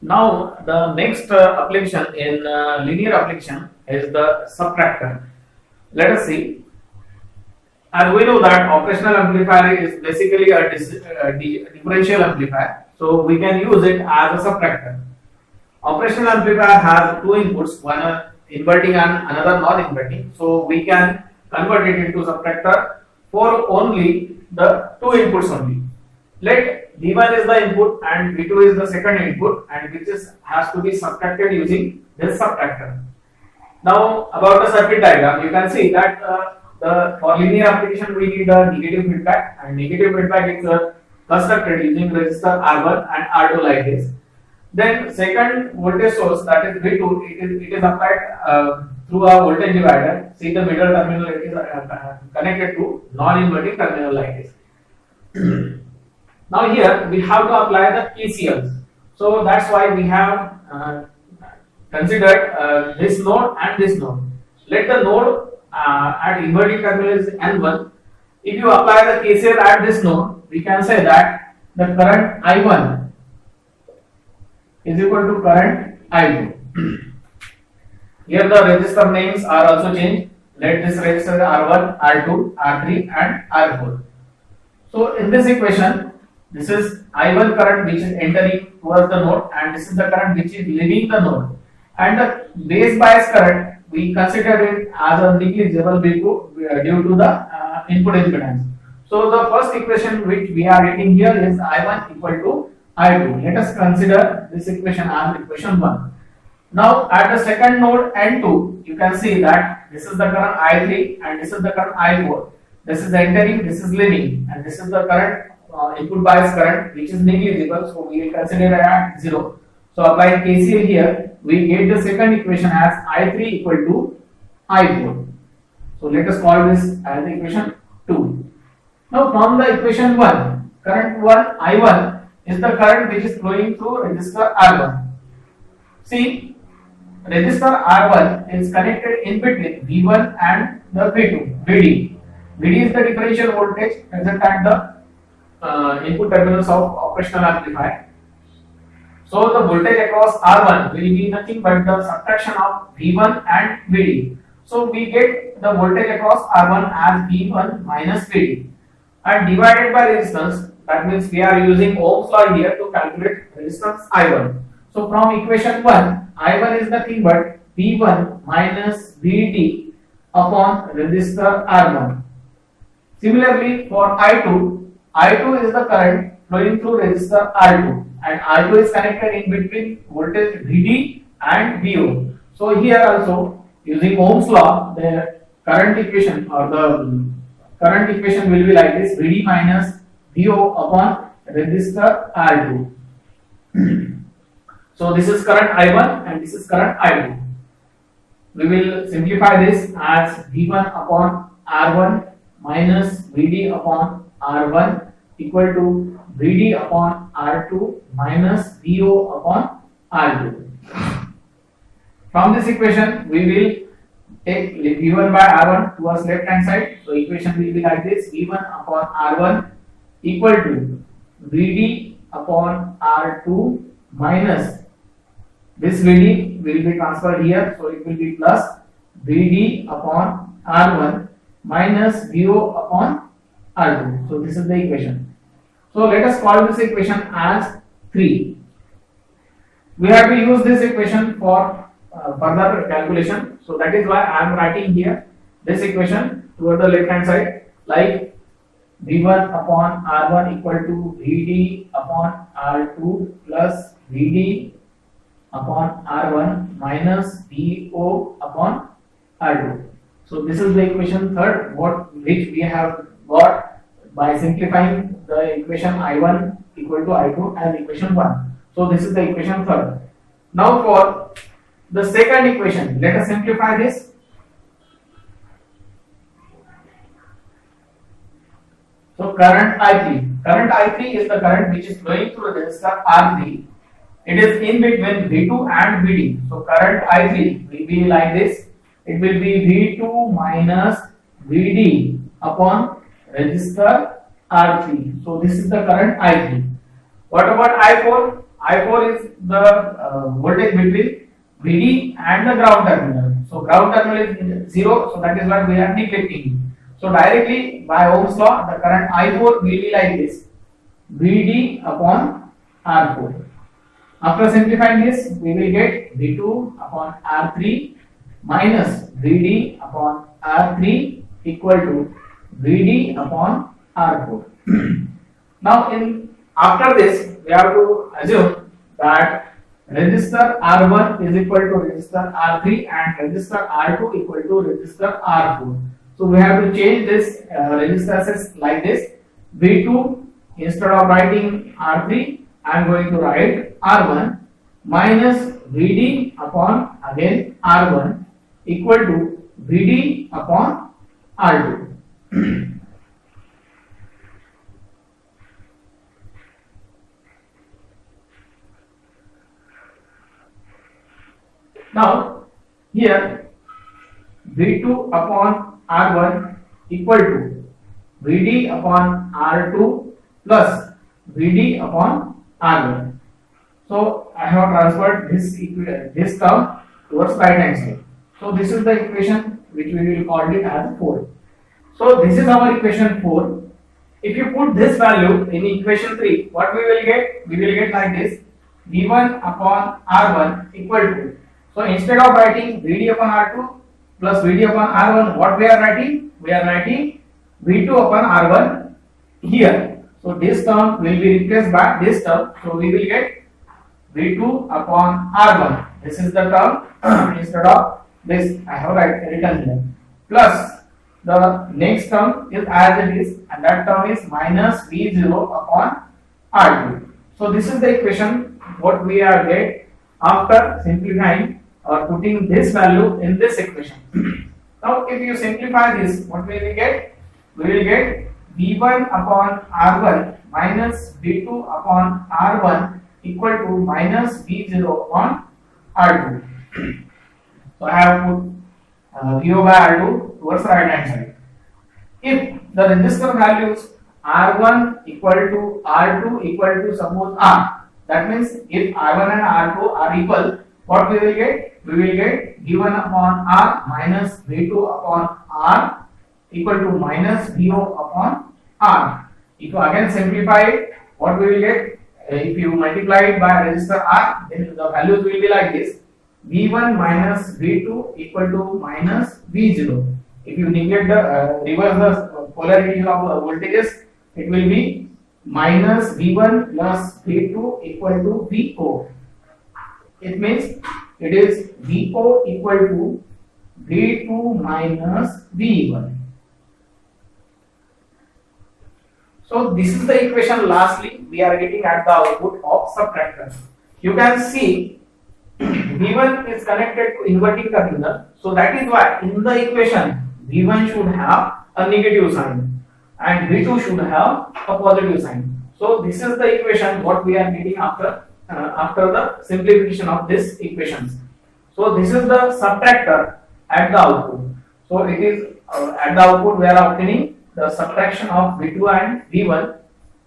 Now the next application in linear application is the subtractor. Let us see. And we know that operational amplifier is basically a differential amplifier, so we can use it as a subtractor. Operational amplifier has two inputs, one inverting and another non-inverting, so we can convert it into subtractor for only the two inputs only. Let V1 is the input and V2 is the second input, and which has to be subtracted using this subtractor. Now about the circuit diagram, you can see that for linear application we need a negative feedback, and negative feedback is constructed using resistor R1 and R2 like this. Then second voltage source, that is V2, it is applied through a voltage divider. See the middle terminal, it is connected to non-inverting terminal like this. Now here we have to apply the KCLs. So that's why we have considered this node and this node. Let the node at inverting terminal is N1. If you apply the KCL at this node, we can say that the current I1 is equal to current I2. Here the resistor names are also changed. Let this resistor R1, R2, R3 and R4. So in this equation, this is I1 current which is entering towards the node, and this is the current which is leaving the node. And the base bias current, we consider it as a negligible due to the input impedance. So the first equation which we are writing here is I1 equal to I2. Let us consider this equation as equation 1. Now at the second node N2, you can see that this is the current I3 and this is the current I4. This is entering, this is leaving, and this is the current input bias current which is negligible, so we will consider it at 0. So applying KCL here, we get the second equation as I3 equal to I4. So let us call this as equation 2. Now from the equation 1, current 1 I1 is the current which is flowing through resistor R1. See, resistor R1 is connected in between V1 and the V2, VD. VD is the differential voltage present at the input terminals of operational amplifier. So the voltage across R1 will be nothing but the subtraction of V1 and VD. So we get the voltage across R1 as V1 minus VD, and divided by resistance. That means we are using Ohm's law here to calculate resistance I1. So from equation 1, I1 is nothing but V1 minus VD upon resistor R1. Similarly for I2, I2 is the current flowing through resistor R2, and R2 is connected in between voltage VD and VO. So here also using Ohm's law, the current equation or the current equation will be like this: VD minus VO upon resistor R2. So this is current I1 and this is current I2. We will simplify this as V1 upon R1 minus VD upon R1 equal to VD upon R2 minus VO upon R2. From this equation, we will take V1 by R1 towards left hand side. So equation will be like this: V1 upon R1 equal to VD upon R2 minus this VD will be transferred here, so it will be plus VD upon R1 minus VO upon R2. So this is the equation. So let us call this equation as 3. We have to use this equation for further calculation. So that is why I am writing here this equation toward the left hand side, like V1 upon R1 equal to VD upon R2 plus VD upon R1 minus VO upon R2. So this is the equation third, which we have got by simplifying the equation I1 equal to I2 as equation 1. So this is the equation third. Now for the second equation, let us simplify this. So current I3 is the current which is flowing through the resistor R3. It is in between V2 and VD. So current I3 will be like this. It will be V2 minus VD upon resistor R3. So this is the current I3. What about I4? I4 is the voltage between VD and the ground terminal. So ground terminal is 0, so that is why we are neglecting. So directly by Ohm's law, the current I4 will be like this: VD upon R4. After simplifying this, we will get V2 upon R3 minus VD upon R3 equal to VD upon R4. Now, after this, we have to assume that resistor R1 is equal to resistor R3 and resistor R2 equal to resistor R4. So we have to change this resistances like this: V2, instead of writing R3, I am going to write R1 minus VD upon again R1 equal to VD upon R2. Now here V2 upon R1 equal to VD upon R2 plus VD upon R1. So I have transferred this term towards right hand side. So this is the equation which we will call it as 4. So this is our equation 4. If you put this value in equation 3, what we will get? We will get like this: V1 upon R1 equal to. So instead of writing VD upon R2 plus VD upon R1, what we are writing? We are writing V2 upon R1 here. So this term will be replaced by this term. So we will get V2 upon R1. This is the term instead of this I have written here. Plus the next term is as it is, and that term is minus V0 upon R2. So this is the equation what we are get after simplifying or putting this value in this equation. Now if you simplify this, what we will get? We will get V1 upon R1 minus V2 upon R1 equal to minus V0 upon R2. So I have put VO by R2 towards the right hand side. If the resistor values R1 equal to R2 equal to suppose R, that means if R1 and R2 are equal, what we will get? We will get V1 upon R minus V2 upon R equal to minus VO upon R. If you again simplify it, what we will get? If you multiply it by resistor R, then the values will be like this: V1 minus V2 equal to minus V0. If you neglect the reverse the polarity of voltages, it will be minus V1 plus V2 equal to VO. It means it is VO equal to V2 minus V1. So this is the equation lastly we are getting at the output of subtractor. You can see V1 is connected to inverting terminal, so that is why in the equation V1 should have a negative sign and V2 should have a positive sign. So this is the equation what we are getting after the simplification of this equations. So this is the subtractor at the output. So it is at the output we are obtaining the subtraction of V2 and V1,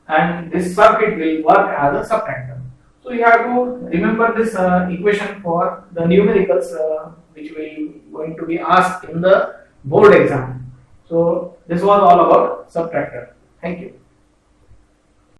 and this circuit will work as a subtractor. So you have to remember this equation for the numericals which will going to be asked in the board exam. So this was all about subtractor. Thank you.